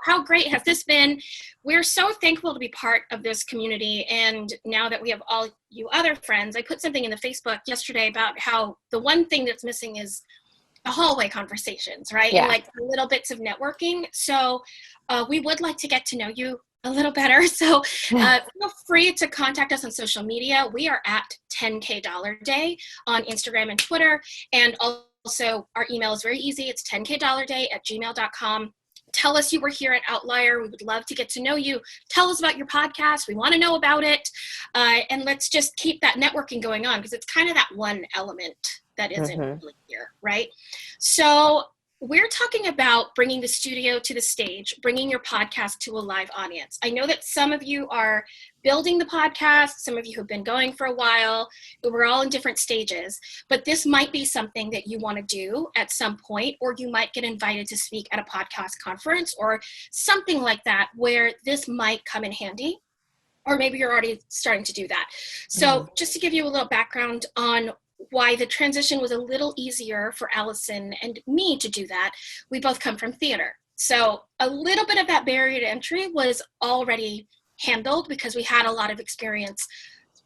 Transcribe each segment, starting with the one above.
how great has this been? We're so thankful to be part of this community. And now that we have all you other friends, I put something in the Facebook yesterday about how the one thing that's missing is the hallway conversations, right? Yeah. And like little bits of networking. So we would like to get to know you a little better. So feel free to contact us on social media. We are at 10K Dollar Day on Instagram and Twitter. And also our email is very easy. It's 10kdollarday@gmail.com. Tell us you were here at Outlier. We would love to get to know you. Tell us about your podcast. We want to know about it. And let's just keep that networking going on, because it's kind of that one element that isn't really here, right? So we're talking about bringing the studio to the stage, bringing your podcast to a live audience. I know that some of you are building the podcast, some of you have been going for a while, we're all in different stages, but this might be something that you want to do at some point, or you might get invited to speak at a podcast conference or something like that, where this might come in handy, or maybe you're already starting to do that. So just to give you a little background on why the transition was a little easier for Alison and me to do that, we both come from theater. So a little bit of that barrier to entry was already handled because we had a lot of experience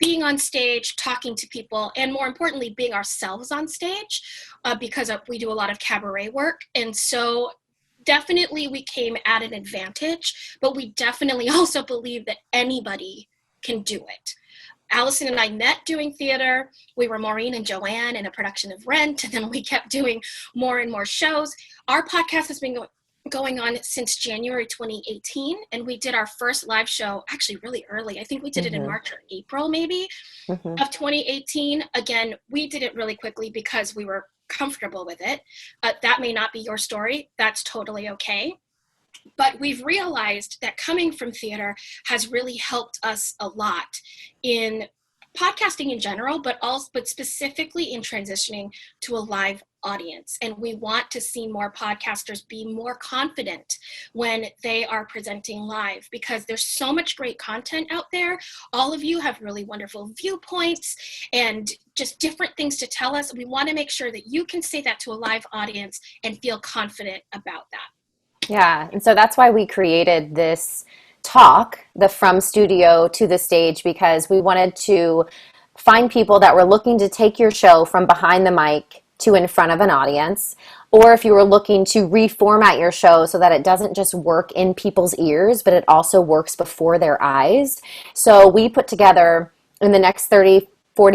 being on stage, talking to people, and more importantly, being ourselves on stage because we do a lot of cabaret work. And so definitely we came at an advantage, but we definitely also believe that anybody can do it. Alison and I met doing theater. We were Maureen and Joanne in a production of Rent, and then we kept doing more and more shows. Our podcast has been going on since January 2018, and we did our first live show actually really early. I think we did it in March or April maybe of 2018. Again, we did it really quickly because we were comfortable with it. That may not be your story. That's totally okay. But we've realized that coming from theater has really helped us a lot in podcasting in general, but specifically in transitioning to a live audience. And we want to see more podcasters be more confident when they are presenting live, because there's so much great content out there. All of you have really wonderful viewpoints and just different things to tell us. We want to make sure that you can say that to a live audience and feel confident about that. Yeah, and so that's why we created this talk, the From Studio to the Stage, because we wanted to find people that were looking to take your show from behind the mic to in front of an audience, or if you were looking to reformat your show so that it doesn't just work in people's ears, but it also works before their eyes. So we put together in the next 30-40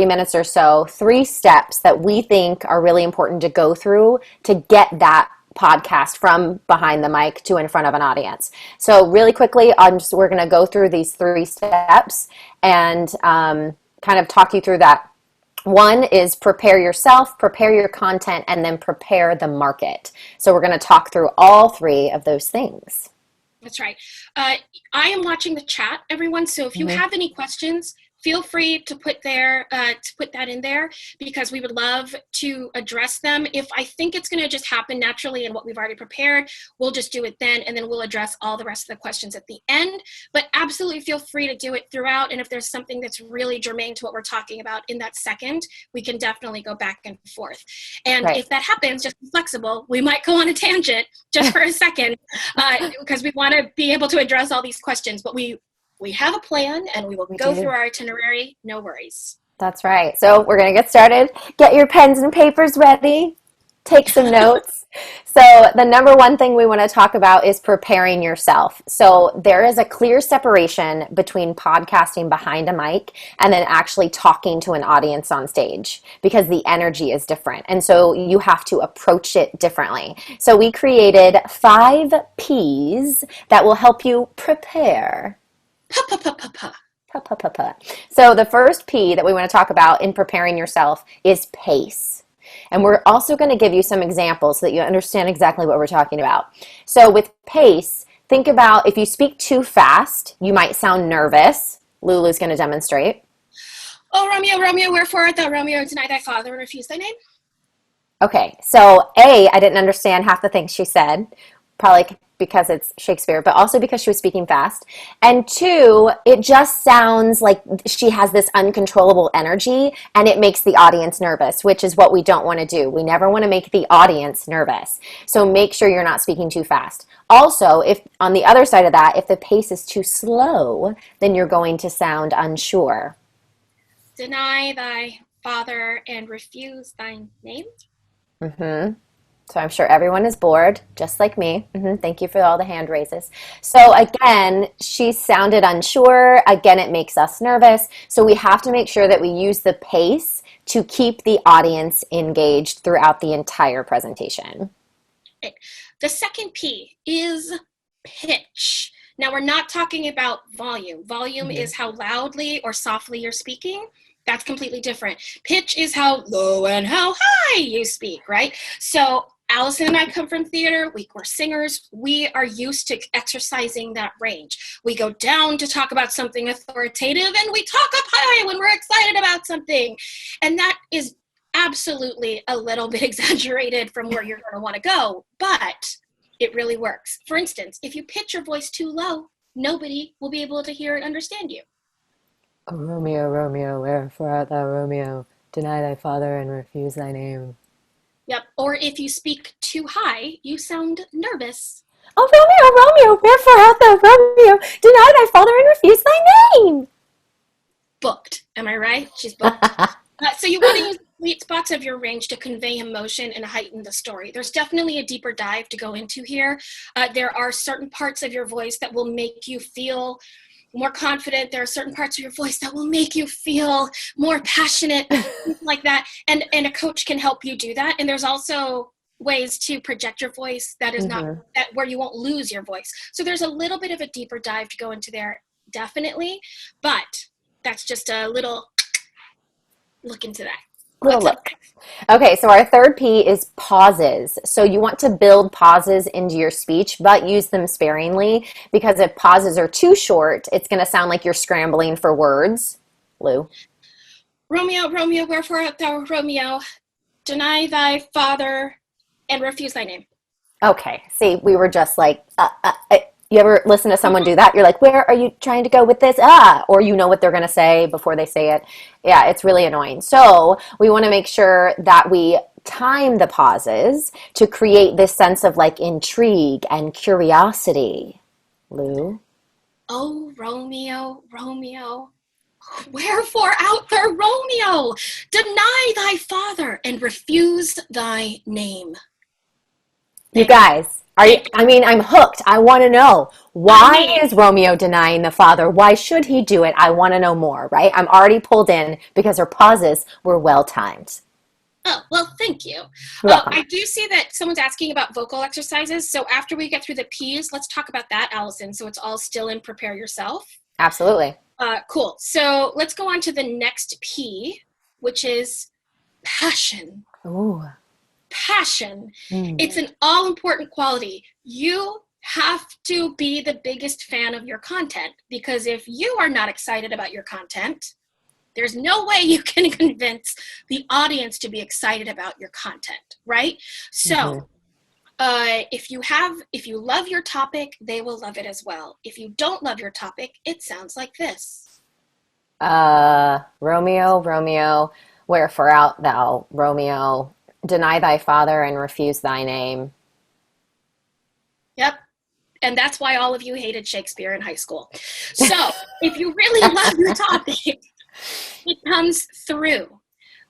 minutes or so 3 steps that we think are really important to go through to get that podcast from behind the mic to in front of an audience. So really quickly, we're going to go through these 3 steps and kind of talk you through that. One is prepare yourself, prepare your content, and then prepare the market. So we're going to talk through all 3 of those things. That's right. I am watching the chat, everyone. So if you have any questions, feel free to put that in there, because we would love to address them. If I think it's going to just happen naturally in what we've already prepared, we'll just do it then, and then we'll address all the rest of the questions at the end. But absolutely feel free to do it throughout. And if there's something that's really germane to what we're talking about in that second, we can definitely go back and forth. And if that happens, just be flexible. We might go on a tangent just for a second because we want to be able to address all these questions. But we have a plan, and we will go through our itinerary. No worries. That's right. So we're going to get started. Get your pens and papers ready. Take some notes. So the number one thing we want to talk about is preparing yourself. So there is a clear separation between podcasting behind a mic and then actually talking to an audience on stage, because the energy is different. And so you have to approach it differently. So we created 5 P's that will help you prepare. So the first P that we want to talk about in preparing yourself is pace. And we're also going to give you some examples so that you understand exactly what we're talking about. So with pace, think about if you speak too fast, you might sound nervous. Lulu's going to demonstrate. Oh, Romeo, Romeo, wherefore art thou, Romeo, deny thy father and refuse thy name? Okay, so A, I didn't understand half the things she said. Probably because it's Shakespeare, but also because she was speaking fast. And two, it just sounds like she has this uncontrollable energy and it makes the audience nervous, which is what we don't want to do. We never want to make the audience nervous. So make sure you're not speaking too fast. Also, if on the other side of that, if the pace is too slow, then you're going to sound unsure. Deny thy father and refuse thy name. Mm-hmm. So I'm sure everyone is bored, just like me. Thank you for all the hand raises. So again, she sounded unsure. Again, it makes us nervous. So we have to make sure that we use the pace to keep the audience engaged throughout the entire presentation. The second P is pitch. Now, we're not talking about volume. Volume is how loudly or softly you're speaking. That's completely different. Pitch is how low and how high you speak, right? So Alison and I come from theater. We're singers. We are used to exercising that range. We go down to talk about something authoritative, and we talk up high when we're excited about something. And that is absolutely a little bit exaggerated from where you're going to want to go, but it really works. For instance, if you pitch your voice too low, nobody will be able to hear and understand you. Oh, Romeo, Romeo, wherefore art thou, Romeo? Deny thy father and refuse thy name. Yep. Or if you speak too high, you sound nervous. Oh, Romeo, Romeo, wherefore art thou, Romeo? Deny thy father and refuse thy name. Booked. Am I right? She's booked. So you want to use sweet spots of your range to convey emotion and heighten the story. There's definitely a deeper dive to go into here. There are certain parts of your voice that will make you feel more confident. There are certain parts of your voice that will make you feel more passionate, things like that. And a coach can help you do that. And there's also ways to project your voice that is not that where you won't lose your voice. So there's a little bit of a deeper dive to go into there, definitely. But that's just a little look into that. Look. Okay, so our third P is pauses. So you want to build pauses into your speech, but use them sparingly, because if pauses are too short, it's going to sound like you're scrambling for words. Lou? Romeo, Romeo, wherefore art thou, Romeo? Deny thy father and refuse thy name. Okay, see, we were just like, you ever listen to someone do that? You're like, where are you trying to go with this? Or you know what they're going to say before they say it. Yeah, it's really annoying. So we want to make sure that we time the pauses to create this sense of like intrigue and curiosity. Lou? Oh, Romeo, Romeo, wherefore art thou, Romeo? Deny thy father and refuse thy name. You guys. I'm hooked. I want to know, why is Romeo denying the father? Why should he do it? I want to know more, right? I'm already pulled in because her pauses were well timed. Oh, well, thank you. I do see that someone's asking about vocal exercises. So after we get through the P's, let's talk about that, Allison. So it's all still in prepare yourself. Absolutely. Cool. So let's go on to the next P, which is passion. Ooh. Passion. It's an all-important quality. You have to be the biggest fan of your content, because if you are not excited about your content, there's no way you can convince the audience to be excited about your content, right? So if you love your topic, they will love it as well. If you don't love your topic, it sounds like this. Romeo, Romeo, wherefore art thou, Romeo? Deny thy father and refuse thy name. Yep. And that's why all of you hated Shakespeare in high school. So if you really love your topic, it comes through.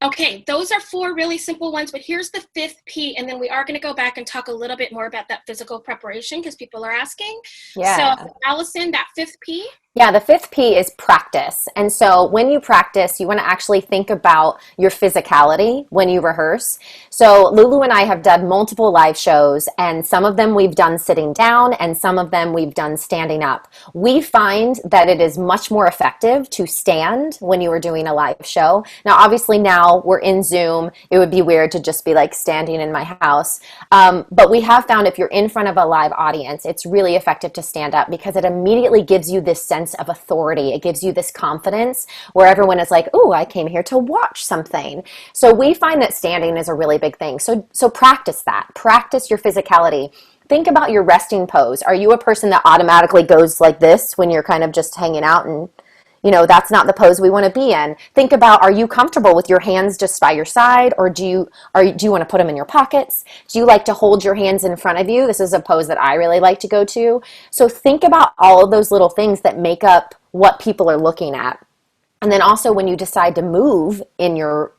Okay, those are 4 really simple ones, but here's the 5th P, and then we are going to go back and talk a little bit more about that physical preparation because people are asking. Yeah. So Allison, that 5th P? Yeah, the 5th P is practice. And so when you practice, you want to actually think about your physicality when you rehearse. So Lulu and I have done multiple live shows, and some of them we've done sitting down and some of them we've done standing up. We find that it is much more effective to stand when you are doing a live show. Now, obviously now we're in Zoom. It would be weird to just be like standing in my house. But we have found if you're in front of a live audience, it's really effective to stand up because it immediately gives you this sense of authority. It gives you this confidence where everyone is like, oh, I came here to watch something. So we find that standing is a really big thing. So practice that. Practice your physicality. Think about your resting pose. Are you a person that automatically goes like this when you're kind of just hanging out, and that's not the pose we want to be in? Think about, are you comfortable with your hands just by your side, or do you want to put them in your pockets? Do you like to hold your hands in front of you? This is a pose that I really like to go to. So think about all of those little things that make up what people are looking at. And then also, when you decide to move in your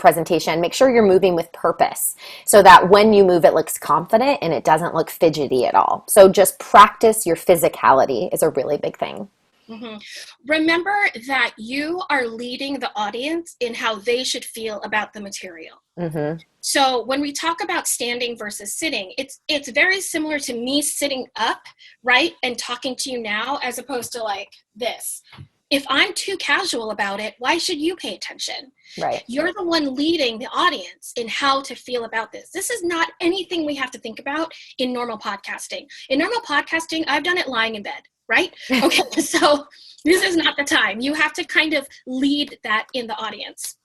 presentation, make sure you're moving with purpose so that when you move, it looks confident and it doesn't look fidgety at all. So just practice your physicality is a really big thing. Mm-hmm. Remember that you are leading the audience in how they should feel about the material. Mm-hmm. So when we talk about standing versus sitting, it's very similar to me sitting up, right, and talking to you now, as opposed to like this. If I'm too casual about it, why should you pay attention? Right. You're the one leading the audience in how to feel about this. This is not anything we have to think about in normal podcasting. In normal podcasting, I've done it lying in bed, right? Okay, so this is not the time. You have to kind of lead that in the audience.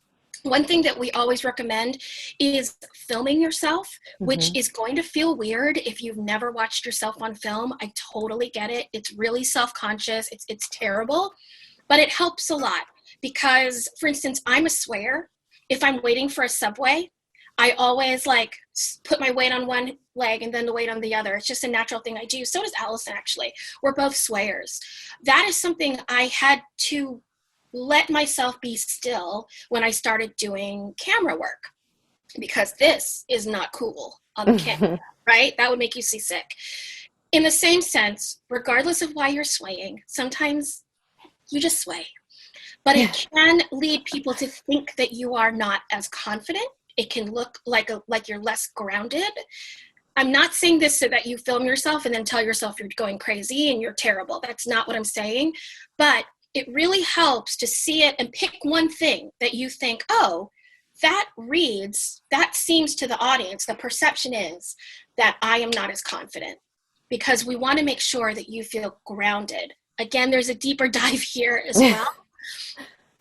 One thing that we always recommend is filming yourself, which is going to feel weird if you've never watched yourself on film. I totally get it. It's really self-conscious. It's terrible. But it helps a lot because, for instance, I'm a swayer. If I'm waiting for a subway, I always like put my weight on one leg and then the weight on the other. It's just a natural thing I do. So does Alison, actually. We're both swayers. That is something I had to let myself be still when I started doing camera work, because this is not cool on the camera, right? That would make you seasick. In the same sense, regardless of why you're swaying, sometimes you just sway. But it can lead people to think that you are not as confident. It can look like you're less grounded. I'm not saying this so that you film yourself and then tell yourself you're going crazy and you're terrible. That's not what I'm saying. But it really helps to see it and pick one thing that you think, oh, that seems to the audience, the perception is that I am not as confident, because we want to make sure that you feel grounded. Again, there's a deeper dive here as well.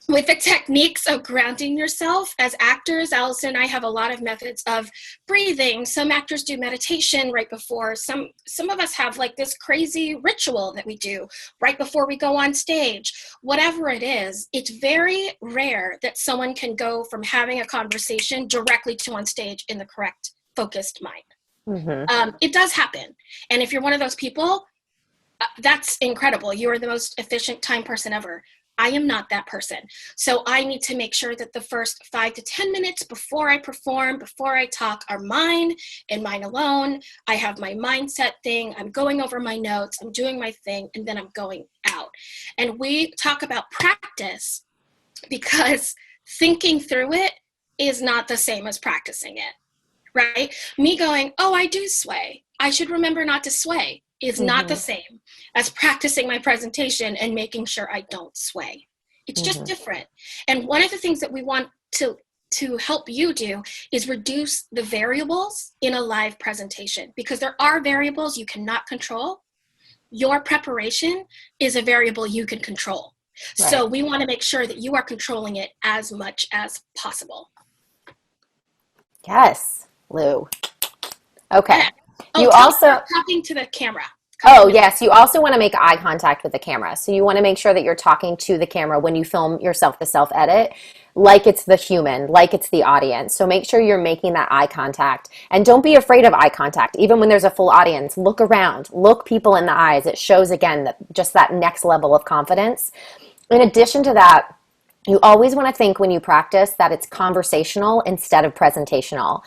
With the techniques of grounding yourself as actors, Alison and I have a lot of methods of breathing. Some actors do meditation right before. Some of us have like this crazy ritual that we do right before we go on stage. Whatever it is, it's very rare that someone can go from having a conversation directly to on stage in the correct focused mind. It does happen. And if you're one of those people, that's incredible. You are the most efficient time person ever. I am not that person. So I need to make sure that the first 5 to 10 minutes before I perform, before I talk, are mine and mine alone. I have my mindset thing. I'm going over my notes. I'm doing my thing, and then I'm going out. And we talk about practice because thinking through it is not the same as practicing it, right? Me going, oh, I do sway. I should remember not to sway. Is not the same as practicing my presentation and making sure I don't sway. It's just different. And one of the things that we want to help you do is reduce the variables in a live presentation, because there are variables you cannot control. Your preparation is a variable you can control. Right. So we want to make sure that you are controlling it as much as possible. Yes, Lou. Okay. Yeah. You also talking to the camera. Oh, yes. You also want to make eye contact with the camera. So you want to make sure that you're talking to the camera when you film yourself, the self-edit, like it's the human, like it's the audience. So make sure you're making that eye contact. And don't be afraid of eye contact. Even when there's a full audience, look around, look people in the eyes. It shows, again, that just that next level of confidence. In addition to that, you always want to think when you practice that it's conversational instead of presentational.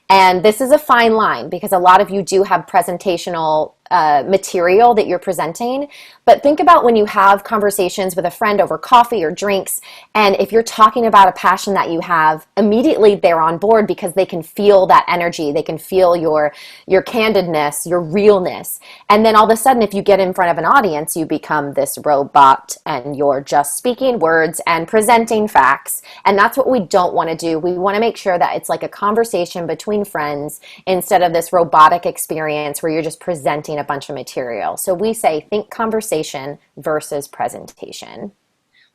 And this is a fine line, because a lot of you do have presentational material that you're presenting. But think about when you have conversations with a friend over coffee or drinks, and if you're talking about a passion that you have, immediately they're on board because they can feel that energy. They can feel your candidness, your realness. And then all of a sudden, if you get in front of an audience, you become this robot and you're just speaking words and presenting facts. And that's what we don't want to do. We want to make sure that it's like a conversation between friends instead of this robotic experience where you're just presenting a bunch of material. So we say think conversation versus presentation.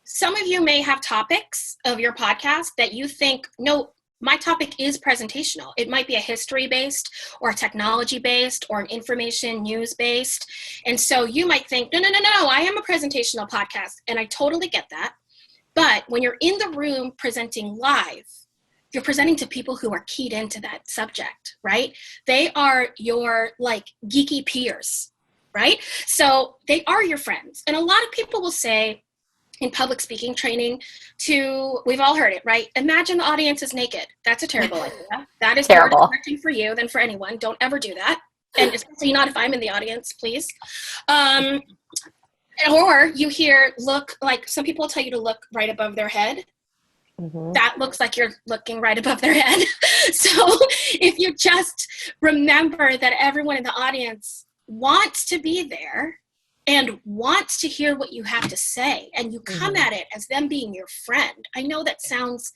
Some of you may have topics of your podcast that you think, no, my topic is presentational. It might be a history based or a technology based or an information news based. And so you might think, no, I am a presentational podcast. And I totally get that. But when you're in the room presenting live, you're presenting to people who are keyed into that subject, right? They are your like geeky peers, right? So they are your friends. And a lot of people will say in public speaking training we've all heard it, right? Imagine the audience is naked. That's a terrible idea. That is more distracting for you than for anyone. Don't ever do that. And especially not if I'm in the audience, please. Or you hear, look, like some people will tell you to look right above their head. Mm-hmm. That looks like you're looking right above their head. So if you just remember that everyone in the audience wants to be there and wants to hear what you have to say, and you come at it as them being your friend. I know it sounds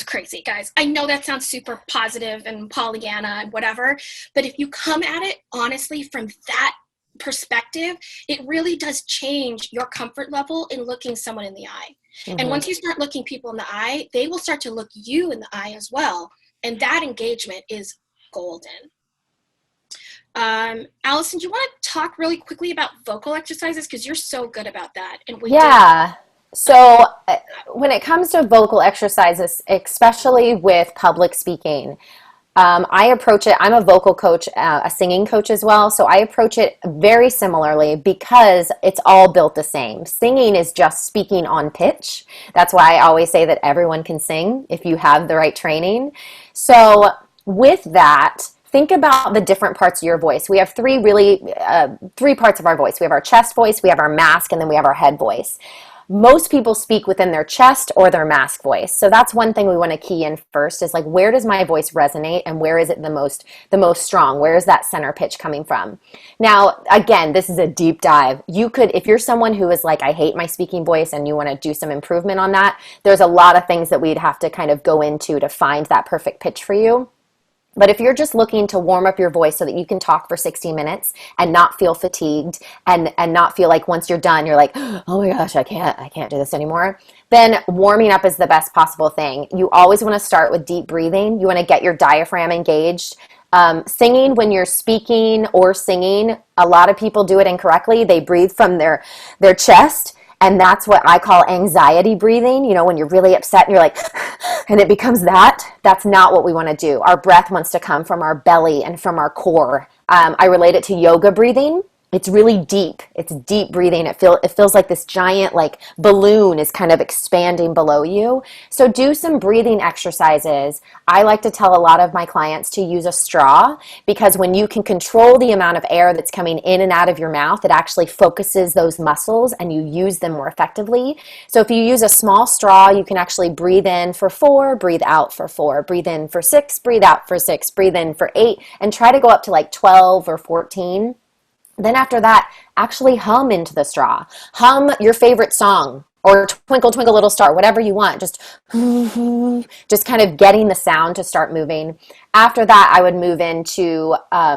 crazy, guys. I know that sounds super positive and Pollyanna and whatever, but if you come at it honestly from that perspective, it really does change your comfort level in looking someone in the eye. And once you start looking people in the eye, they will start to look you in the eye as well. And that engagement is golden. Alison, do you want to talk really quickly about vocal exercises? Because you're so good about that. And So when it comes to vocal exercises, especially with public speaking, I approach it, I'm a vocal coach, a singing coach as well, so I approach it very similarly because it's all built the same. Singing is just speaking on pitch. That's why I always say that everyone can sing if you have the right training. So with that, think about the different parts of your voice. We have three parts of our voice. We have our chest voice, we have our mask, and then we have our head voice. Most people speak within their chest or their mask voice. So that's one thing we want to key in first is like, where does my voice resonate and where is it the most strong? Where is that center pitch coming from? Now, again, this is a deep dive. You could, if you're someone who is like, I hate my speaking voice and you want to do some improvement on that, there's a lot of things that we'd have to kind of go into to find that perfect pitch for you. But if you're just looking to warm up your voice so that you can talk for 60 minutes and not feel fatigued and not feel like once you're done, you're like, oh my gosh, I can't do this anymore, then warming up is the best possible thing. You always want to start with deep breathing. You want to get your diaphragm engaged. Singing, when you're speaking or singing, a lot of people do it incorrectly. They breathe from their chest. And that's what I call anxiety breathing. You know, when you're really upset and you're like, and it becomes that's not what we want to do. Our breath wants to come from our belly and from our core. I relate it to yoga breathing. It's really deep. It's deep breathing. It feels like this giant like balloon is kind of expanding below you. So do some breathing exercises. I like to tell a lot of my clients to use a straw because when you can control the amount of air that's coming in and out of your mouth, it actually focuses those muscles and you use them more effectively. So if you use a small straw, you can actually breathe in for 4, breathe out for 4, breathe in for 6, breathe out for 6, breathe in for 8, and try to go up to like 12 or 14. Then after that, actually hum into the straw. Hum your favorite song or Twinkle, Twinkle, Little Star, whatever you want. Just kind of getting the sound to start moving. After that, I would move into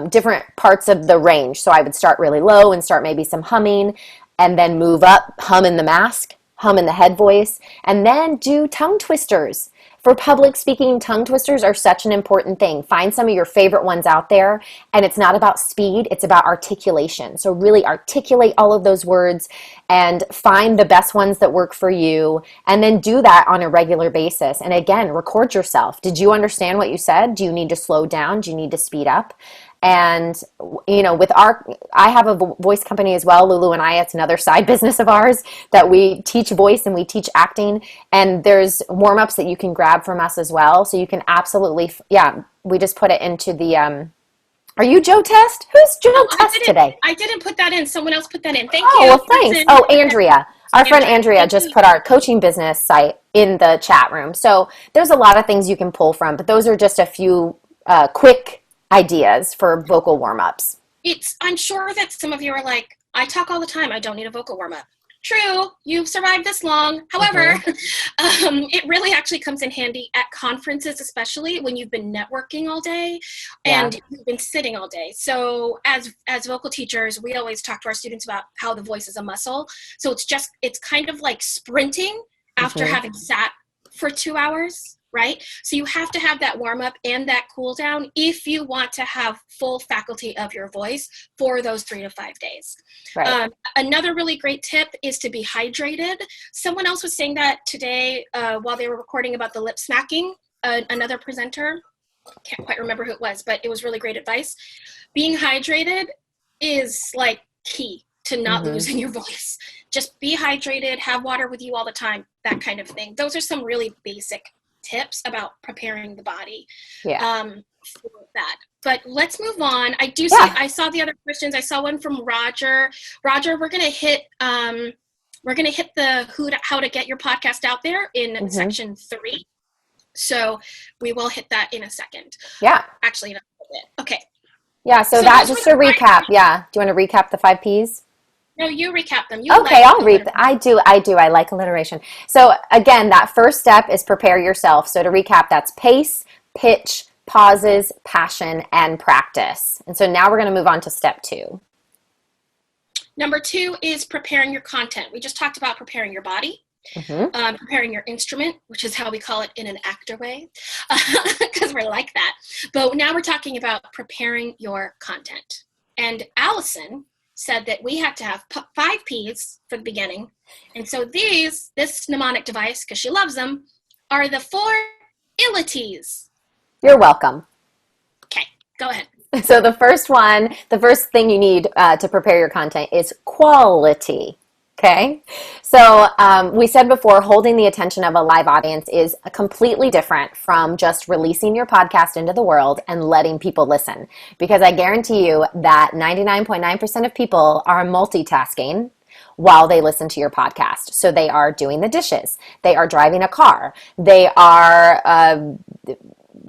different parts of the range. So I would start really low and start maybe some humming and then move up, hum in the mask, hum in the head voice, and then do tongue twisters. For public speaking, tongue twisters are such an important thing. Find some of your favorite ones out there, and it's not about speed, it's about articulation. So really articulate all of those words and find the best ones that work for you, and then do that on a regular basis. And again, record yourself. Did you understand what you said? Do you need to slow down? Do you need to speed up? And, you know, I have a voice company as well, Lulu and I, it's another side business of ours that we teach voice and we teach acting, and there's warm-ups that you can grab from us as well. So you can absolutely, we just put it into the, are you Joe Test? Who's Joe Test today? I didn't put that in. Someone else put that in. Thank you. Oh, well, thanks. Oh, Andrea. Our friend Andrea just put our coaching business site in the chat room. So there's a lot of things you can pull from, but those are just a few quick ideas for vocal warm-ups. I'm sure that some of you are like, I talk all the time, I don't need a vocal warm-up. True, you've survived this long. However, it really actually comes in handy at conferences, especially when you've been networking all day and you've been sitting all day. So as vocal teachers, we always talk to our students about how the voice is a muscle. So it's kind of like sprinting after having sat for 2 hours. right? So you have to have that warm up and that cool down if you want to have full faculty of your voice for those 3 to 5 days. Right. Another really great tip is to be hydrated. Someone else was saying that today while they were recording about the lip smacking, another presenter, can't quite remember who it was, but it was really great advice. Being hydrated is like key to not losing your voice. Just be hydrated, have water with you all the time, that kind of thing. Those are some really basic tips about preparing the body for that. But let's move on. I saw the other questions. I saw one from Roger. Roger, we're gonna hit the how to get your podcast out there in section 3. So we will hit that in a second. Yeah. Actually, in a little bit. Okay. Yeah. So that, just to recap. Yeah. Do you want to recap the 5 Ps? No, you recap them. Okay, I'll read. I do. I like alliteration. So again, that first step is prepare yourself. So to recap, that's pace, pitch, pauses, passion, and practice. And so now we're going to move on to step 2. Number 2 is preparing your content. We just talked about preparing your body, preparing your instrument, which is how we call it in an actor way, because we're like that. But now we're talking about preparing your content. And Alison said that we had to have 5 Ps for the beginning. And so this mnemonic device, because she loves them, are the 4 illities. You're welcome. Okay, go ahead. So the first thing you need to prepare your content is quality. Okay. So we said before, holding the attention of a live audience is completely different from just releasing your podcast into the world and letting people listen. Because I guarantee you that 99.9% of people are multitasking while they listen to your podcast. So they are doing the dishes, they are driving a car, they are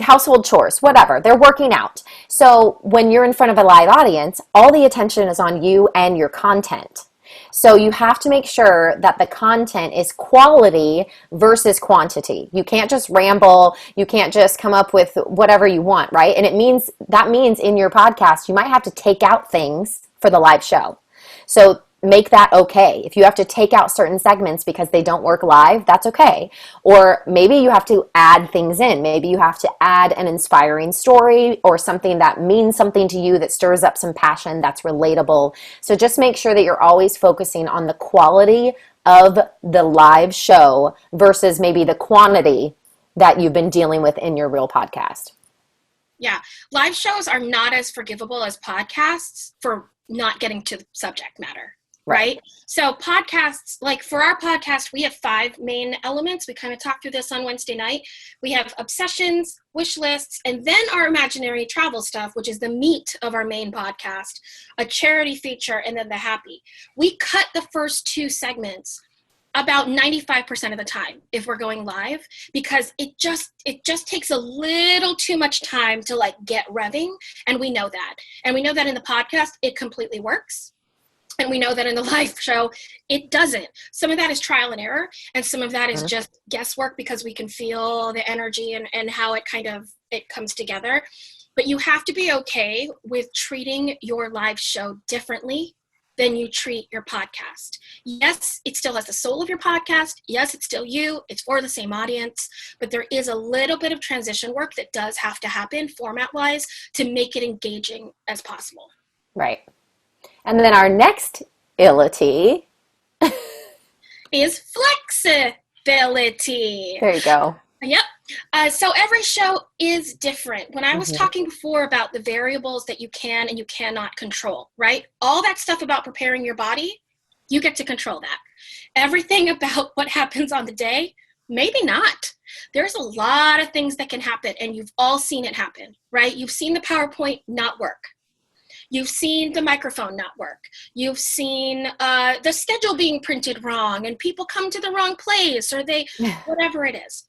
household chores, whatever. They're working out. So when you're in front of a live audience, all the attention is on you and your content. So you have to make sure that the content is quality versus quantity. You can't just ramble. You can't just come up with whatever you want, right? And that means in your podcast, you might have to take out things for the live show. So make that okay. If you have to take out certain segments because they don't work live, that's okay. Or maybe you have to add things in. Maybe you have to add an inspiring story or something that means something to you, that stirs up some passion, that's relatable. So just make sure that you're always focusing on the quality of the live show versus maybe the quantity that you've been dealing with in your real podcast. Yeah. Live shows are not as forgivable as podcasts for not getting to the subject matter. Right? So podcasts, like for our podcast, we have 5 main elements. We kind of talked through this on Wednesday night. We have obsessions, wish lists, and then our imaginary travel stuff, which is the meat of our main podcast, a charity feature, and then the happy. We cut the first 2 segments about 95% of the time if we're going live, because it just takes a little too much time to like get revving. And we know that. And we know that in the podcast, it completely works. And we know that in the live show, it doesn't. Some of that is trial and error, and some of that is just guesswork because we can feel the energy and how it comes together. But you have to be okay with treating your live show differently than you treat your podcast. Yes, it still has the soul of your podcast. Yes, it's still you. It's for the same audience. But there is a little bit of transition work that does have to happen format-wise to make it engaging as possible. Right. And then our next illity is flexibility. There you go. Yep. So every show is different. When I was talking before about the variables that you can and you cannot control, right? All that stuff about preparing your body, you get to control that. Everything about what happens on the day, maybe not. There's a lot of things that can happen, and you've all seen it happen, right? You've seen the PowerPoint not work. You've seen the microphone not work. You've seen the schedule being printed wrong and people come to the wrong place, or whatever it is.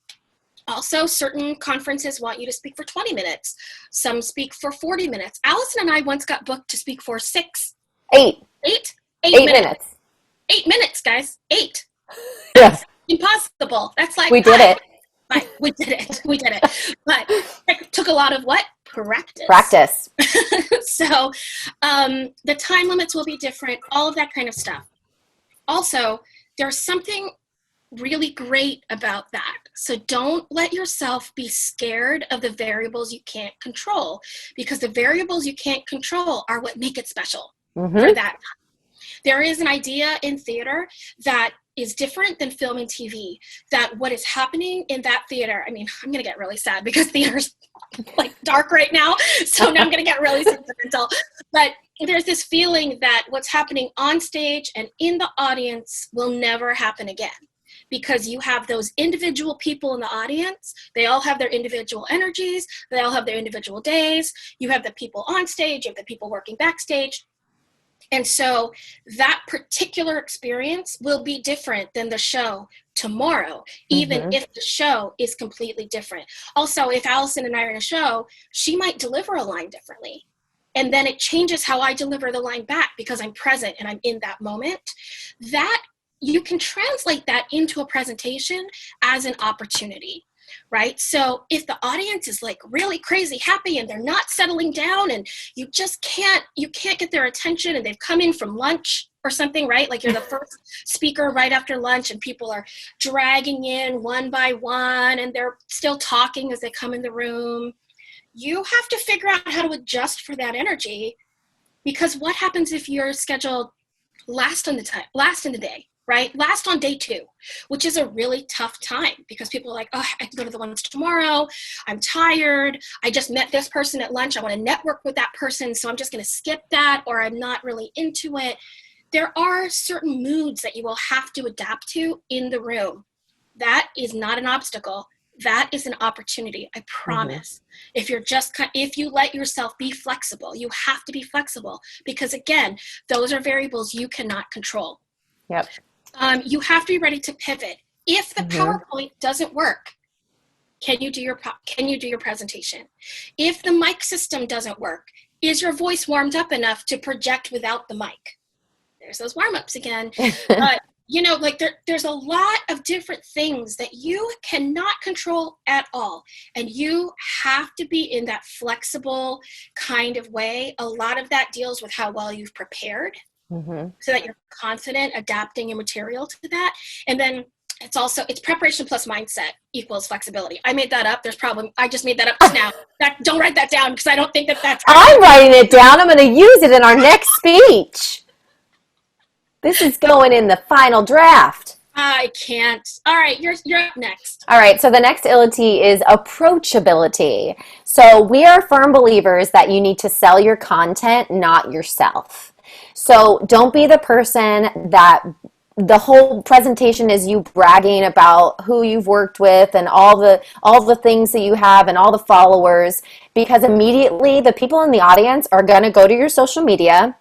Also, certain conferences want you to speak for 20 minutes. Some speak for 40 minutes. Alison and I once got booked to speak for 8 minutes. 8 minutes, guys. 8. Yes. Impossible. That's like we did it. Right. We did it. But it took a lot of what? Practice. So the time limits will be different, all of that kind of stuff. Also, there's something really great about that. So don't let yourself be scared of the variables you can't control, because the variables you can't control are what make it special for that. There is an idea in theater that is different than film and TV, that what is happening in that theater, I mean, I'm going to get really sad because theater's like dark right now, so now I'm going to get really sentimental. But there's this feeling that what's happening on stage and in the audience will never happen again, because you have those individual people in the audience. They all have their individual energies. They all have their individual days. You have the people on stage. You have the people working backstage. And so that particular experience will be different than the show tomorrow, even if the show is completely different. Also, if Alison and I are in a show, she might deliver a line differently. And then it changes how I deliver the line back because I'm present and I'm in that moment. That you can translate that into a presentation as an opportunity. Right? So if the audience is like really crazy happy and they're not settling down and you can't get their attention, and they've come in from lunch or something, right? Like you're the first speaker right after lunch and people are dragging in one by one and they're still talking as they come in the room. You have to figure out how to adjust for that energy, because what happens if you're scheduled last in the day? Right? Last on day 2, which is a really tough time because people are like, oh, I can go to the ones tomorrow. I'm tired. I just met this person at lunch. I want to network with that person. So I'm just going to skip that, or I'm not really into it. There are certain moods that you will have to adapt to in the room. That is not an obstacle. That is an opportunity. I promise. If you let yourself be flexible, you have to be flexible, because again, those are variables you cannot control. Yep. You have to be ready to pivot. If the PowerPoint doesn't work, can you do your presentation? If the mic system doesn't work, is your voice warmed up enough to project without the mic? There's those warm-ups again. There's a lot of different things that you cannot control at all. And you have to be in that flexible kind of way. A lot of that deals with how well you've prepared. So that you're confident adapting your material to that. And then it's preparation plus mindset equals flexibility. I made that up. I just made that up just now. Don't write that down, because I don't think that's. I'm writing it down. I'm going to use it in our next speech. This is going in the final draft. I can't. All right, you're up next. All right, so the next ability is approachability. So we are firm believers that you need to sell your content, not yourself. So don't be the person that the whole presentation is you bragging about who you've worked with and all the things that you have and all the followers, because immediately the people in the audience are going to go to your social media.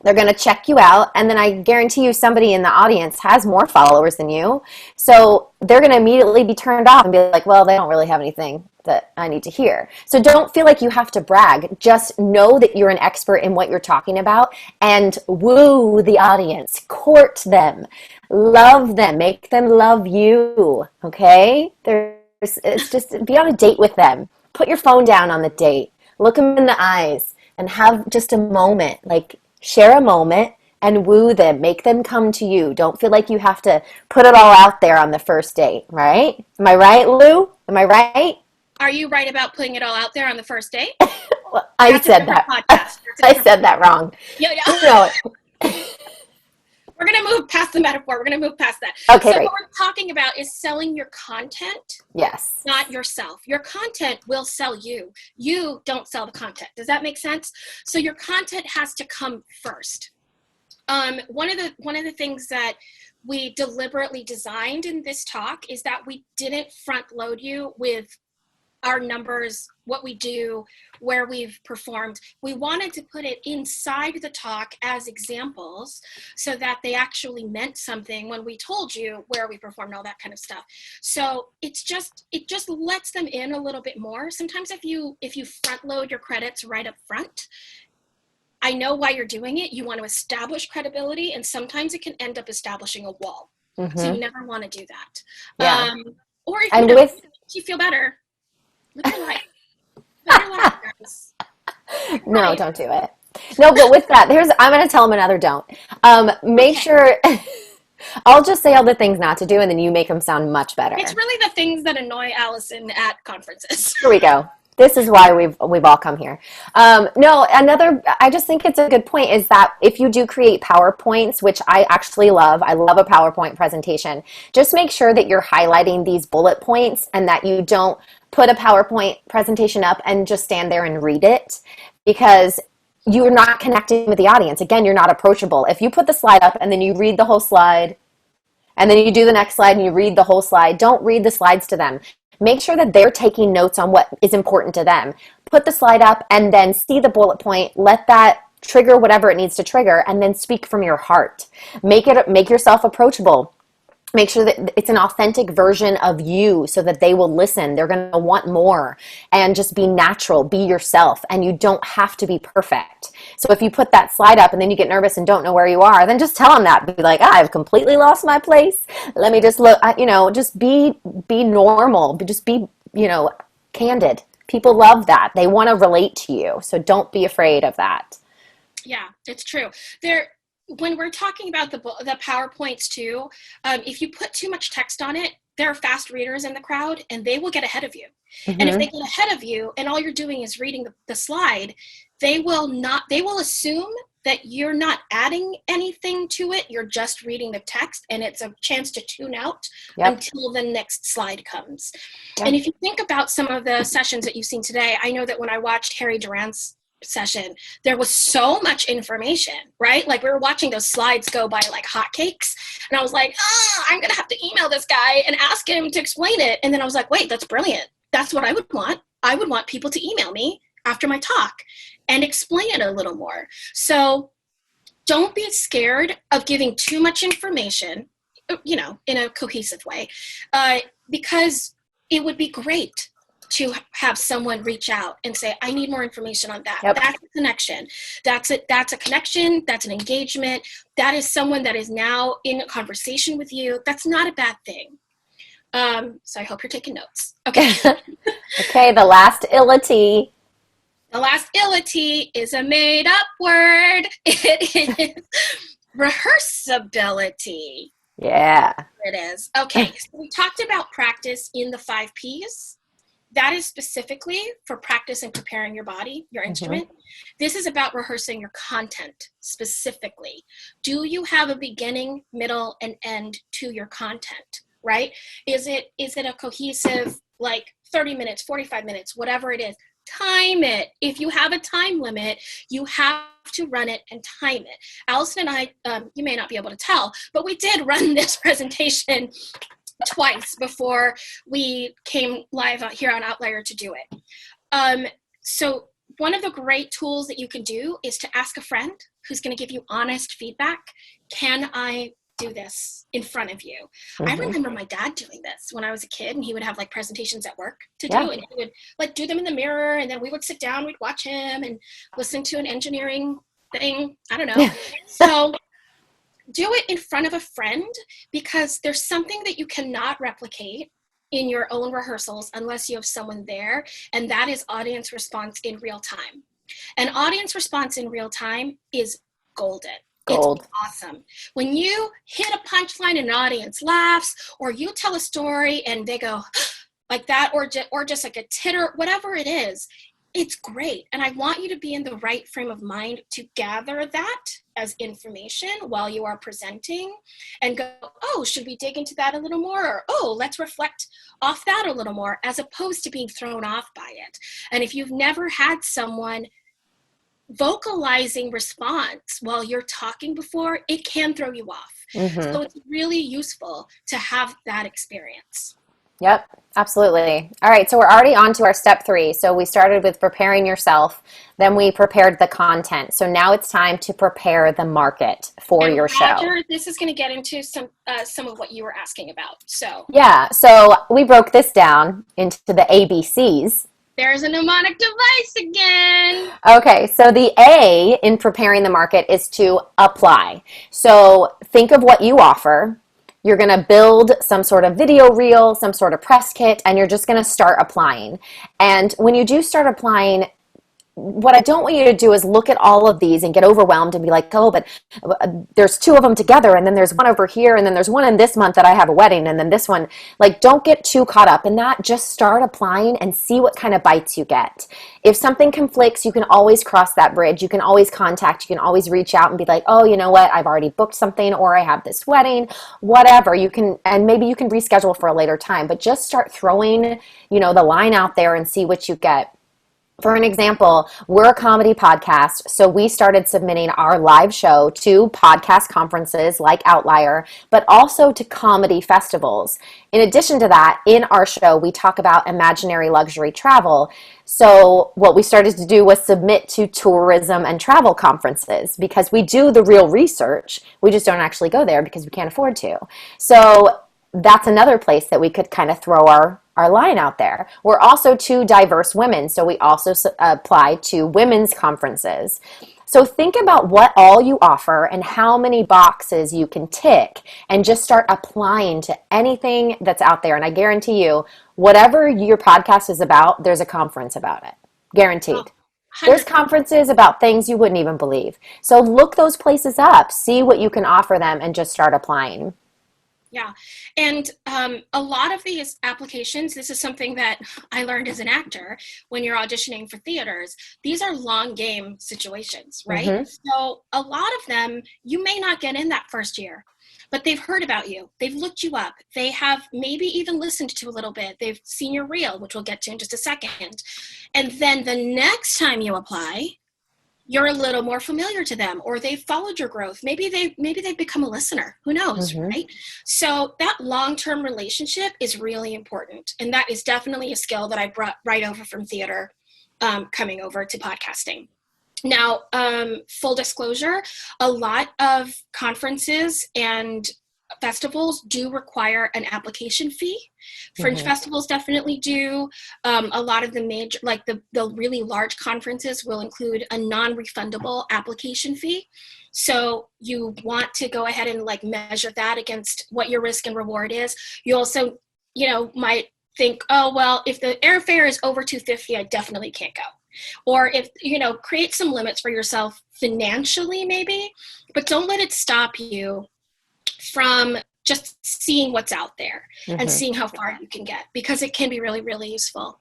They're going to check you out, and then I guarantee you somebody in the audience has more followers than you. So they're going to immediately be turned off and be like, well, they don't really have anything that I need to hear. So don't feel like you have to brag. Just know that you're an expert in what you're talking about, and woo the audience, court them, love them, make them love you, okay? It's just be on a date with them. Put your phone down on the date. Look them in the eyes and have just a moment, like share a moment and woo them. Make them come to you. Don't feel like you have to put it all out there on the first date, right? Am I right, Lou? Am I right? Are you right about putting it all out there on the first date? Well, I said that. I said that wrong. Yeah. No. We're going to move past the metaphor. We're going to move past that. Okay, so right. What we're talking about is selling your content. Yes. Not yourself. Your content will sell you. You don't sell the content. Does that make sense? So your content has to come first. One of the things that we deliberately designed in this talk is that we didn't front load you with our numbers, what we do, where we've performed. We wanted to put it inside the talk as examples so that they actually meant something when we told you where we performed, all that kind of stuff. So it just lets them in a little bit more. Sometimes if you front load your credits right up front, I know why you're doing it. You want to establish credibility, and sometimes it can end up establishing a wall. So you never want to do that. Yeah. Or if you feel better, live your life. Live your life, guys. No, Right. don't do it. No, but with that, I'm going to tell them another don't. Make sure I'll just say all the things not to do, and then you make them sound much better. It's really the things that annoy Allison at conferences. Here we go. This is why we've all come here. No, I just think it's a good point is that if you do create PowerPoints, which I actually love, I love a PowerPoint presentation, just make sure that you're highlighting these bullet points and that you don't put a PowerPoint presentation up and just stand there and read it, because you're not connecting with the audience. Again, you're not approachable. If you put the slide up and then you read the whole slide, and then you do the next slide and you read the whole slide, don't read the slides to them. Make sure that they're taking notes on what is important to them. Put the slide up and then see the bullet point. Let that trigger whatever it needs to trigger, and then speak from your heart. Make yourself approachable. Make sure that it's an authentic version of you so that they will listen. They're going to want more, and just be natural, be yourself, and you don't have to be perfect. So if you put that slide up and then you get nervous and don't know where you are, then just tell them that. Be like, I've completely lost my place. Let me just look, just be normal. Just be, candid. People love that. They want to relate to you. So don't be afraid of that. Yeah, it's true. When we're talking about the PowerPoints too, if you put too much text on it, there are fast readers in the crowd and they will get ahead of you. Mm-hmm. And if they get ahead of you and all you're doing is reading the slide, they will assume that you're not adding anything to it. You're just reading the text, and it's a chance to tune out until the next slide comes. Yep. And if you think about some of the sessions that you've seen today, I know that when I watched Harry Durant's session, there was so much information, right? Like we were watching those slides go by like hotcakes, and I was like, I'm gonna have to email this guy and ask him to explain it. And then I was like, wait, that's brilliant. That's what I would want. I would want people to email me after my talk and explain it a little more. So don't be scared of giving too much information, in a cohesive way, because it would be great to have someone reach out and say, I need more information on that. Yep. That's a connection. That's a connection. That's an engagement. That is someone that is now in a conversation with you. That's not a bad thing. So I hope you're taking notes. Okay. Okay. The last illity. The last illity is a made up word. It is rehearsability. Yeah. It is. Okay. So we talked about practice in the 5 Ps. That is specifically for practice and preparing your body, your instrument. This is about rehearsing your content specifically. Do you have a beginning, middle, and end to your content, right? Is it a cohesive, like 30 minutes, 45 minutes, whatever it is? Time it. If you have a time limit, you have to run it and time it. Allison and I, you may not be able to tell, but we did run this presentation twice before we came live out here on Outlier to do it. So one of the great tools that you can do is to ask a friend who's going to give you honest feedback. Can I do this in front of you? Mm-hmm. I remember my dad doing this when I was a kid, and he would have like presentations at work to do, and he would like do them in the mirror, and then we would sit down, we'd watch him and listen to an engineering thing. I don't know. So do it in front of a friend, because there's something that you cannot replicate in your own rehearsals unless you have someone there, and that is audience response in real time. And audience response in real time is golden. Gold. It's awesome. When you hit a punchline and an audience laughs, or you tell a story and they go like that, or just like a titter, whatever it is, it's great. And I want you to be in the right frame of mind to gather that as information while you are presenting and go, oh, should we dig into that a little more? Or, oh, let's reflect off that a little more, as opposed to being thrown off by it. And if you've never had someone vocalizing response while you're talking before, it can throw you off. Mm-hmm. So it's really useful to have that experience. Yep, absolutely. All right, so we're already on to our step 3. So we started with preparing yourself, then we prepared the content. So now it's time to prepare the market for your show. This is going to get into some of what you were asking about. So yeah, so we broke this down into the ABCs. There's a mnemonic device again. Okay, so the A in preparing the market is to apply. So think of what you offer. You're going to build some sort of video reel, some sort of press kit, and you're just going to start applying. And when you do start applying, what I don't want you to do is look at all of these and get overwhelmed and be like, oh, but there's two of them together, and then there's one over here, and then there's one in this month that I have a wedding, and then this one. Like, don't get too caught up in that. Just start applying and see what kind of bites you get. If something conflicts, you can always cross that bridge. You can always contact, you can always reach out and be like, oh, you know what, I've already booked something, or I have this wedding, whatever. You can, and maybe you can reschedule for a later time, but just start throwing, the line out there and see what you get. For an example, we're a comedy podcast, so we started submitting our live show to podcast conferences like Outlier, but also to comedy festivals. In addition to that, in our show, we talk about imaginary luxury travel. So what we started to do was submit to tourism and travel conferences because we do the real research. We just don't actually go there because we can't afford to. So that's another place that we could kind of throw our line out there. We're also two diverse women, so we also apply to women's conferences. So think about what all you offer and how many boxes you can tick and just start applying to anything that's out there. And I guarantee you, whatever your podcast is about, there's a conference about it. Guaranteed. There's conferences about things you wouldn't even believe. So look those places up, see what you can offer them, and just start applying. Yeah. And a lot of these applications, this is something that I learned as an actor when you're auditioning for theaters. These are long game situations, right? Mm-hmm. So a lot of them, you may not get in that first year, but they've heard about you. They've looked you up. They have maybe even listened to a little bit. They've seen your reel, which we'll get to in just a second. And then the next time you apply, you're a little more familiar to them, or they've followed your growth. Maybe they've become a listener. Who knows, mm-hmm. right? So that long-term relationship is really important. And that is definitely a skill that I brought right over from theater, coming over to podcasting. Now, full disclosure, a lot of conferences and festivals do require an application fee. Fringe mm-hmm. festivals definitely do. A lot of the major, like the really large conferences will include a non-refundable application fee. So you want to go ahead and like measure that against what your risk and reward is. You also, might think, oh, well, if the airfare is over $250, I definitely can't go. Or if, create some limits for yourself financially maybe, but don't let it stop you from just seeing what's out there mm-hmm. and seeing how far you can get, because it can be really, really useful.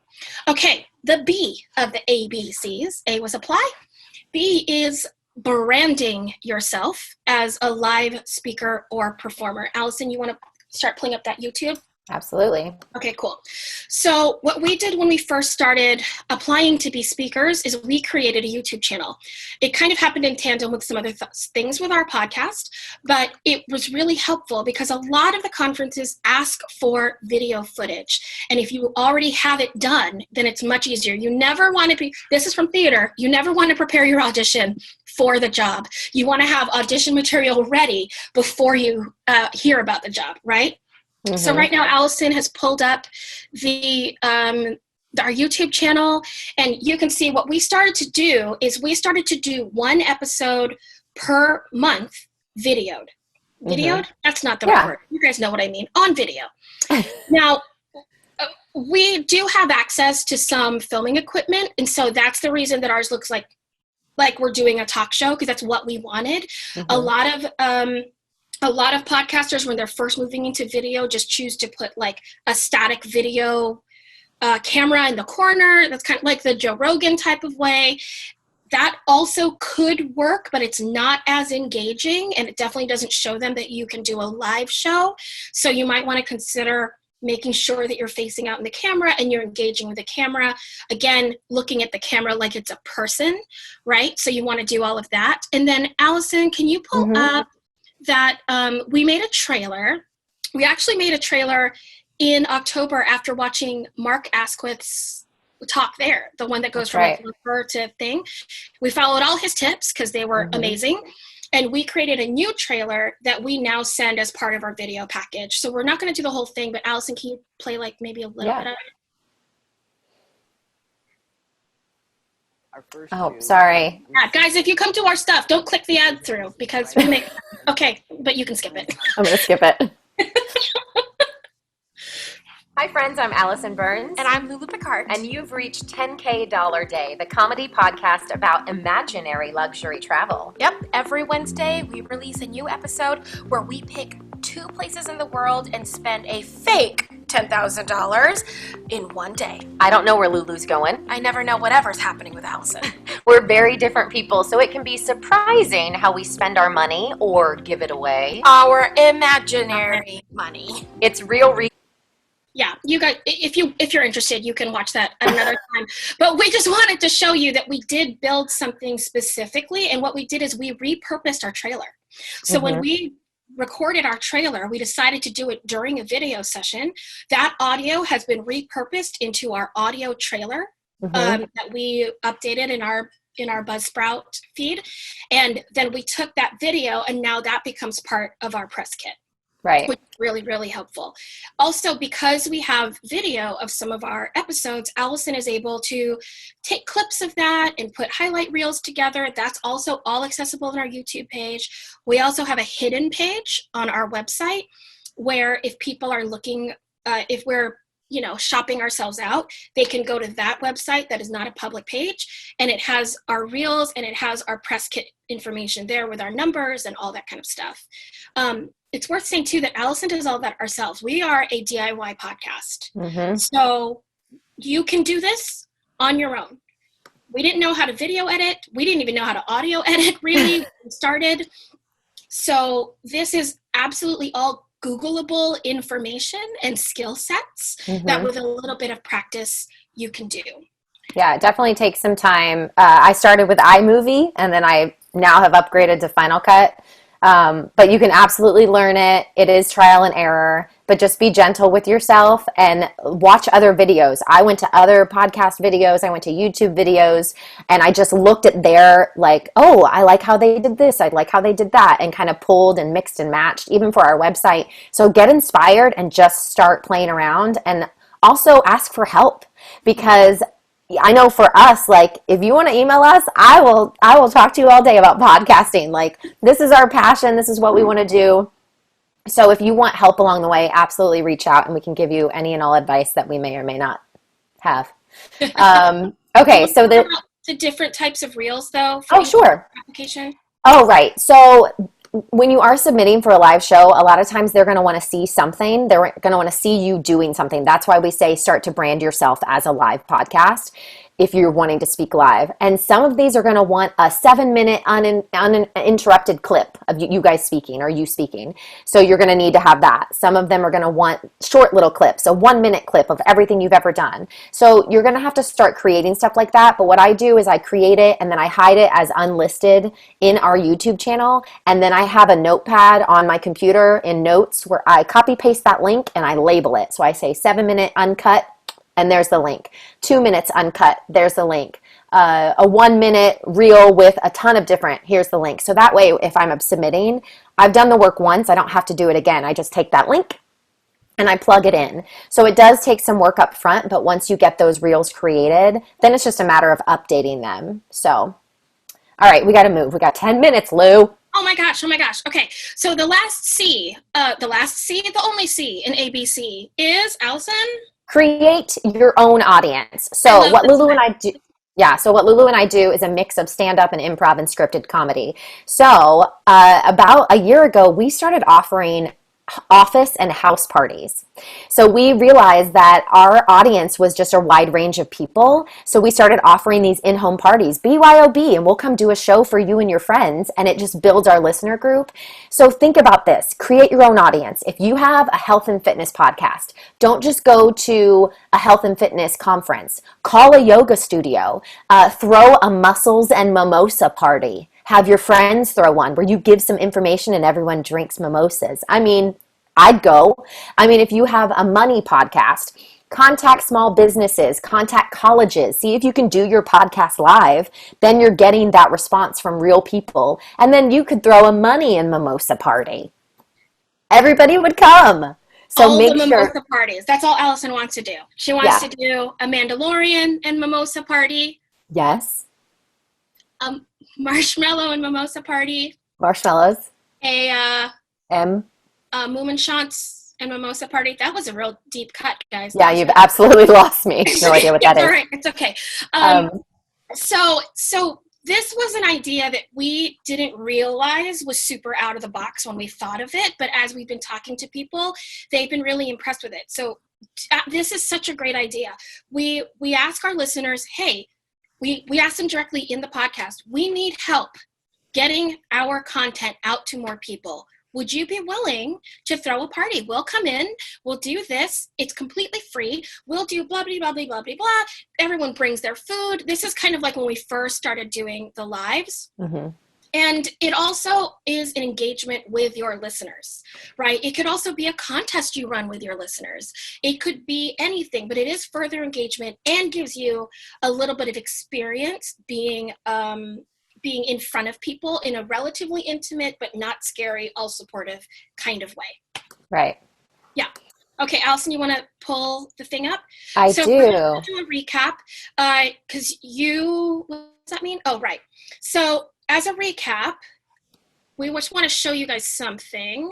Okay, the B of the ABCs. A was apply. B is branding yourself as a live speaker or performer. Alison, you want to start pulling up that YouTube? Absolutely. Okay, cool. So what we did when we first started applying to be speakers is we created a YouTube channel. It kind of happened in tandem with some other things with our podcast, but it was really helpful because a lot of the conferences ask for video footage. And if you already have it done, then it's much easier. You never want to this is from theater, you never want to prepare your audition for the job. You want to have audition material ready before you hear about the job, right? Mm-hmm. So right now, Alison has pulled up our YouTube channel, and you can see what we started to do is we started to do one episode per month videoed. Videoed? Mm-hmm. That's not the right word. You guys know what I mean. On video. Now, we do have access to some filming equipment, and so that's the reason that ours looks like we're doing a talk show, because that's what we wanted. Mm-hmm. A lot of podcasters, when they're first moving into video, just choose to put like a static video camera in the corner. That's kind of like the Joe Rogan type of way. That also could work, but it's not as engaging, and it definitely doesn't show them that you can do a live show. So you might want to consider making sure that you're facing out in the camera and you're engaging with the camera. Again, looking at the camera like it's a person, right? So you want to do all of that. And then Alison, can you pull mm-hmm. up that we made a trailer. We actually made a trailer in October after watching Mark Asquith's talk there, the one that goes from like refer to thing. We followed all his tips because they were mm-hmm. amazing. And we created a new trailer that we now send as part of our video package. So we're not going to do the whole thing, but Alison, can you play like maybe a little bit of it? Oh, sorry. Yeah, guys, if you come to our stuff, don't click the ad through because we make. Okay, but you can skip it. I'm going to skip it. Hi friends, I'm Alison Burns. And I'm Lulu Picart. And you've reached 10K Dollar Day, the comedy podcast about imaginary luxury travel. Yep, every Wednesday we release a new episode where we pick 2 places in the world and spend a fake $10,000 in one day. I don't know where Lulu's going. I never know whatever's happening with Alison. We're very different people, so it can be surprising how we spend our money or give it away. Our imaginary money. It's real. Yeah, you guys, if you're interested, you can watch that at another time. But we just wanted to show you that we did build something specifically, and what we did is we repurposed our trailer. So when we recorded our trailer, we decided to do it during a video session. That audio has been repurposed into our audio trailer that we updated in our Buzzsprout feed, and then we took that video, and now that becomes part of our press kit. Right. Which is really, really helpful. Also, because we have video of some of our episodes, Alison is able to take clips of that and put highlight reels together. That's also all accessible on our YouTube page. We also have a hidden page on our website where if people are looking, if we're shopping ourselves out, they can go to that website that is not a public page, and it has our reels and it has our press kit information there with our numbers and all that kind of stuff. It's worth saying too that Alison does all that ourselves. We are a DIY podcast. So you can do this on your own. We didn't know how to video edit. We didn't even know how to audio edit really when we started. So this is absolutely all Googleable information and skill sets that with a little bit of practice you can do. Yeah, it definitely takes some time. I started with iMovie, and then I now have upgraded to Final Cut. But you can absolutely learn it. It is trial and error, but just be gentle with yourself and watch other videos. I went to other podcast videos. I went to YouTube videos, and I just looked at their oh, I like how they did this. I like how they did that, and kind of pulled and mixed and matched even for our website. So get inspired and just start playing around, and also ask for help, because I know for us, if you want to email us, I will talk to you all day about podcasting. This is our passion. This is what we want to do. So if you want help along the way, absolutely reach out, and we can give you any and all advice that we may or may not have. Okay. So the different types of reels though. Sure. Application. Oh, right. So when you are submitting for a live show, a lot of times they're going to want to see something. They're going to want to see you doing something. That's why we say start to brand yourself as a live podcast if you're wanting to speak live. And some of these are going to want a 7-minute uninterrupted clip of you guys speaking or you speaking. So you're going to need to have that. Some of them are going to want short little clips, a 1-minute clip of everything you've ever done. So you're going to have to start creating stuff like that. But what I do is I create it and then I hide it as unlisted in our YouTube channel. And then I have a notepad on my computer in notes where I copy paste that link and I label it. So I say 7-minute uncut, and there's the link. 2 minutes uncut, there's the link. A 1-minute reel with a ton of different, here's the link. So that way, if I'm submitting, I've done the work once, I don't have to do it again. I just take that link and I plug it in. So it does take some work up front, but once you get those reels created, then it's just a matter of updating them. So, all right, we got to move. We got 10 minutes, Lou. Oh my gosh. Okay. So the only C in ABC is, Alison? Create your own audience. So what Lulu and I do, what Lulu and I do is a mix of stand-up and improv and scripted comedy. So about a year ago, we started offering office and house parties. So we realized that our audience was just a wide range of people. So we started offering these in-home parties, BYOB, and we'll come do a show for you and your friends, and it just builds our listener group. So think about this. Create your own audience. If you have a health and fitness podcast, don't just go to a health and fitness conference. Call a yoga studio. Throw a muscles and mimosa party. Have your friends throw one where you give some information and everyone drinks mimosas. I mean, I'd go. I mean, if you have a money podcast, contact small businesses, contact colleges, see if you can do your podcast live. Then you're getting that response from real people. And then you could throw a money and mimosa party. Everybody would come. So all make the sure. mimosa parties. That's all Alison wants to do. She wants to do a Mandalorian and mimosa party. Yes. Marshmallow and mimosa party. Marshmallows. A M. Moomin Shantz And mimosa party. That was a real deep cut, guys. Yeah, you've absolutely lost me. No idea what that It's is. all right. It's okay. So this was an idea that we didn't realize was super out of the box when we thought of it. But as we've been talking to people, they've been really impressed with it. So this is such a great idea. We ask our listeners, hey, we ask them directly in the podcast, we need help getting our content out to more people. Would you be willing to throw a party? We'll come in, we'll do this. It's completely free. We'll do blah, blah, blah, blah, blah, blah, blah. Everyone brings their food. This is kind of like when we first started doing the lives. Mm-hmm. And it also is an engagement with your listeners, right? It could also be a contest you run with your listeners. It could be anything, but it is further engagement and gives you a little bit of experience being in front of people in a relatively intimate, but not scary, all supportive kind of way. Right. Yeah. Okay, Alison, you want to pull the thing up? I do. We're going to do a recap because what does that mean? Oh, right. So as a recap, we just want to show you guys something.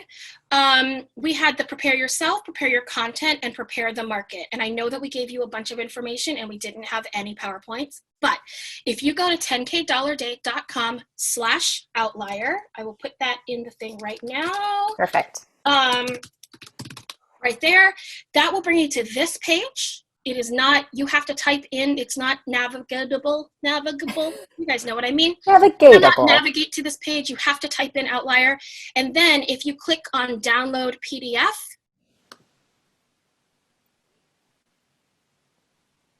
We had the prepare yourself, prepare your content, and prepare the market. And I know that we gave you a bunch of information and we didn't have any PowerPoints, but if you go to 10kdollarday.com/outlier, I will put that in the thing right now. Perfect. Right there, that will bring you to this page. It is not, you have to type in, it's not navigable. You guys know what I mean? Navigatable. Navigate to this page, you have to type in Outlier. And then if you click on download PDF,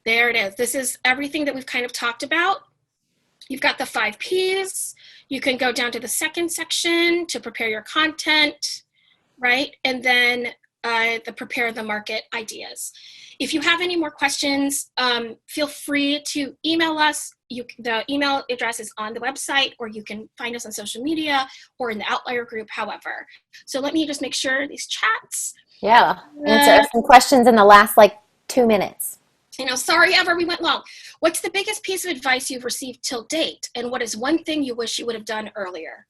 there it is. This is everything that we've kind of talked about. You've got the 5 Ps. You can go down to the second section to prepare your content, right? And then the prepare the market ideas. If you have any more questions, feel free to email us. The email address is on the website, or you can find us on social media or in the Outlier group, however. So let me just make sure these chats. Yeah, answer some questions in the last 2 minutes. Sorry, Ever, we went long. What's the biggest piece of advice you've received till date? And what is one thing you wish you would have done earlier?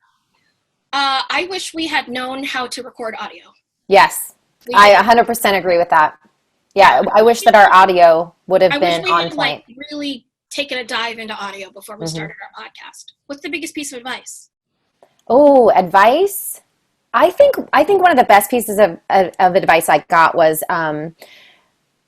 I wish we had known how to record audio. Yes, I 100% agree with that. Yeah, I wish that our audio would have been on point. Really taken a dive into audio before we started our podcast. What's the biggest piece of advice? Oh, advice? I think one of the best pieces of advice I got was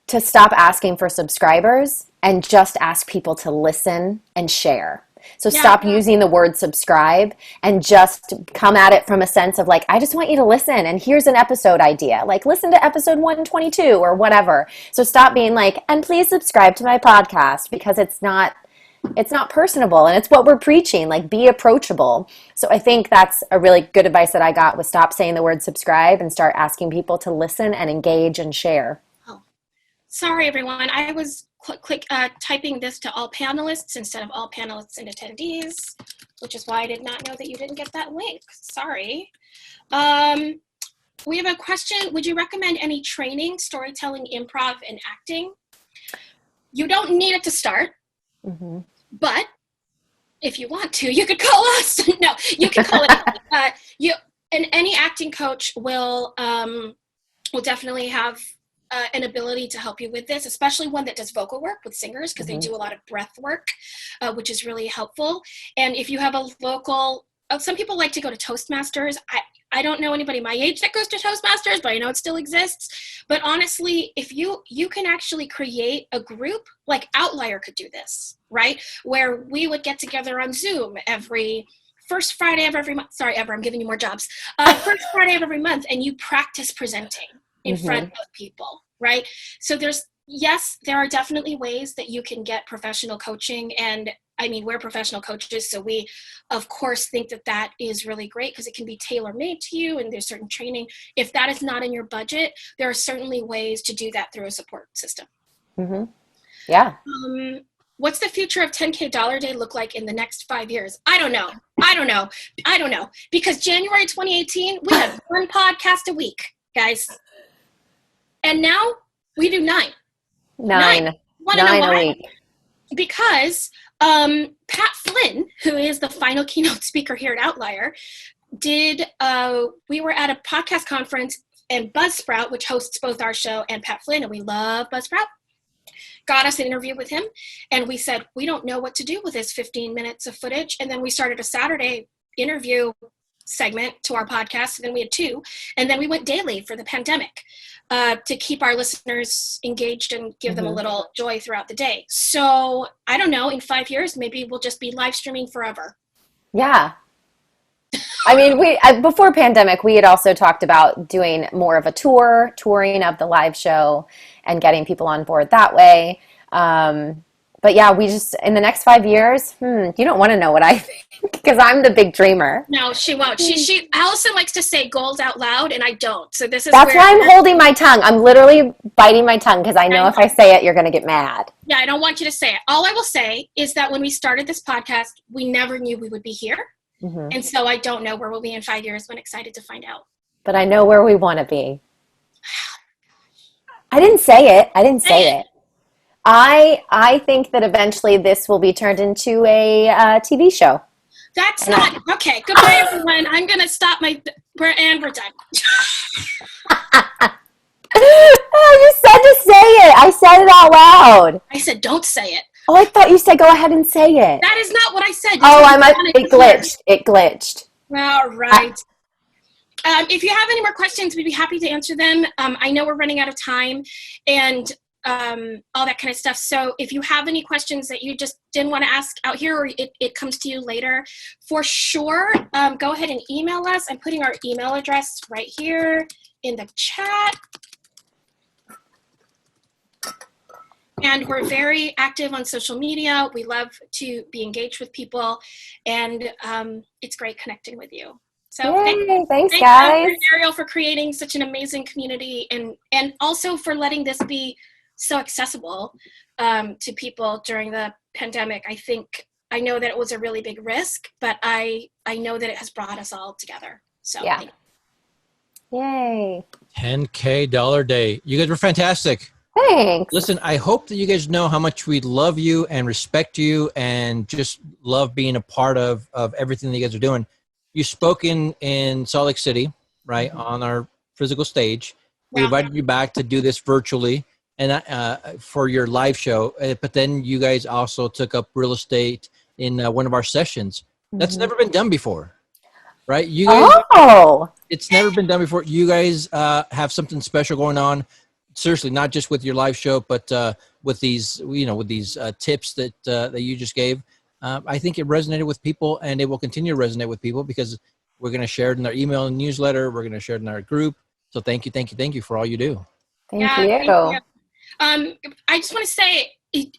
to stop asking for subscribers and just ask people to listen and share. So stop using the word subscribe and just come at it from a sense of I just want you to listen and here's an episode idea. Listen to episode 122 or whatever. So stop being and please subscribe to my podcast, because it's not personable, and it's what we're preaching, be approachable. So I think that's a really good advice that I got, was stop saying the word subscribe and start asking people to listen and engage and share. Oh, sorry everyone. I was typing this to all panelists instead of all panelists and attendees, which is why I did not know that you didn't get that link. Sorry. We have a question. Would you recommend any training, storytelling, improv, and acting? You don't need it to start, but if you want to, you could call us. No, you can call it. Any acting coach will definitely have an ability to help you with this, especially one that does vocal work with singers, because they do a lot of breath work, which is really helpful. And if you have a local, some people like to go to Toastmasters. I don't know anybody my age that goes to Toastmasters, but I know it still exists. But honestly, if you can actually create a group, like Outlier could do this, right? Where we would get together on Zoom every first Friday of every month. Sorry, Ever, I'm giving you more jobs. First Friday of every month, and you practice presenting in front of people, right? So there are definitely ways that you can get professional coaching. And I mean, we're professional coaches, so we, of course, think that is really great because it can be tailor-made to you, and there's certain training. If that is not in your budget, there are certainly ways to do that through a support system. Yeah. What's the future of 10K Dollar Day look like in the next 5 years? I don't know. Because January 2018, we had 1 podcast a week, guys. And now we do 9. 9. Want to know 9 why? a week. Because Pat Flynn, who is the final keynote speaker here at Outlier, we were at a podcast conference and Buzzsprout, which hosts both our show and Pat Flynn, and we love Buzzsprout, got us an interview with him. And we said, we don't know what to do with this 15 minutes of footage. And then we started a Saturday interview segment to our podcast. And then we had 2. And then we went daily for the pandemic to keep our listeners engaged and give them a little joy throughout the day. So I don't know, in 5 years, maybe we'll just be live streaming forever. Yeah. I mean, before pandemic, we had also talked about doing more of a touring of the live show and getting people on board that way. But yeah, we just, in the next 5 years, you don't want to know what I think because I'm the big dreamer. No, she won't. Alison likes to say goals out loud and I don't. So that's why I'm holding my tongue. I'm literally biting my tongue because I know if I say it, you're going to get mad. Yeah, I don't want you to say it. All I will say is that when we started this podcast, we never knew we would be here. And so I don't know where we'll be in 5 years, but I'm excited to find out. But I know where we want to be. I didn't say it. I think that eventually this will be turned into a TV show. That's not okay. Goodbye, everyone. I'm going to stop and we're done. I just said to say it. I said it out loud. I said, don't say it. Oh, I thought you said go ahead and say it. That is not what I said. It glitched. It glitched. All right. If you have any more questions, we'd be happy to answer them. I know we're running out of time and all that kind of stuff. So if you have any questions that you just didn't want to ask out here or it comes to you later, for sure, go ahead and email us. I'm putting our email address right here in the chat. And we're very active on social media. We love to be engaged with people, and it's great connecting with you. So thanks guys. Ariel, for creating such an amazing community, and also for letting this be so accessible to people during the pandemic. I know that it was a really big risk, but I know that it has brought us all together. So yeah. Yay. $10K day. You guys were fantastic. Thanks. Listen, I hope that you guys know how much we love you and respect you and just love being a part of everything that you guys are doing. You spoke in Salt Lake City, right, on our physical stage. We invited you back to do this virtually and for your live show. But then you guys also took up real estate in one of our sessions. That's never been done before, right? You guys, it's never been done before. You guys have something special going on. Seriously, not just with your live show, but with these, with these tips that you just gave. I think it resonated with people, and it will continue to resonate with people because we're going to share it in our email and newsletter. We're going to share it in our group. So thank you for all you do. Thank you. I just want to say,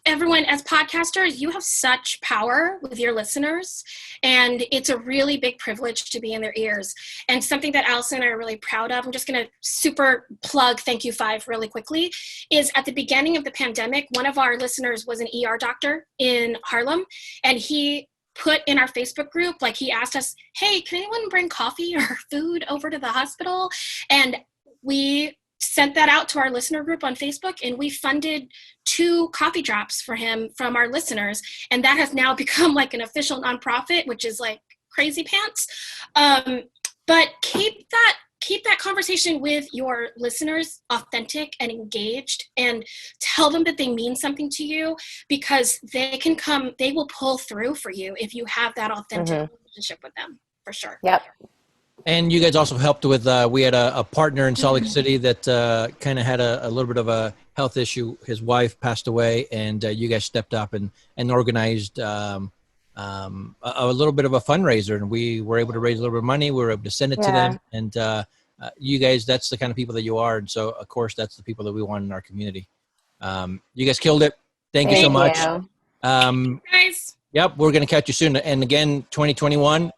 everyone, as podcasters, you have such power with your listeners, and it's a really big privilege to be in their ears. And something that Alison and I are really proud of, I'm just going to super plug Thank You 5 really quickly, is at the beginning of the pandemic, one of our listeners was an ER doctor in Harlem, and he put in our Facebook group, he asked us, hey, can anyone bring coffee or food over to the hospital? And we sent that out to our listener group on Facebook, and we funded 2 coffee drops for him from our listeners. And that has now become an official nonprofit, which is crazy pants. But keep that conversation with your listeners authentic and engaged, and tell them that they mean something to you, because they will pull through for you if you have that authentic relationship with them, for sure. Yep. And you guys also helped with, we had a partner in Salt Lake City that kind of had a little bit of a health issue. His wife passed away, and you guys stepped up and organized a little bit of a fundraiser. And we were able to raise a little bit of money. We were able to send it to them. And you guys, that's the kind of people that you are. And so, of course, that's the people that we want in our community. You guys killed it. Thank you so much. Guys. Yep, we're going to catch you soon. And again, 2021.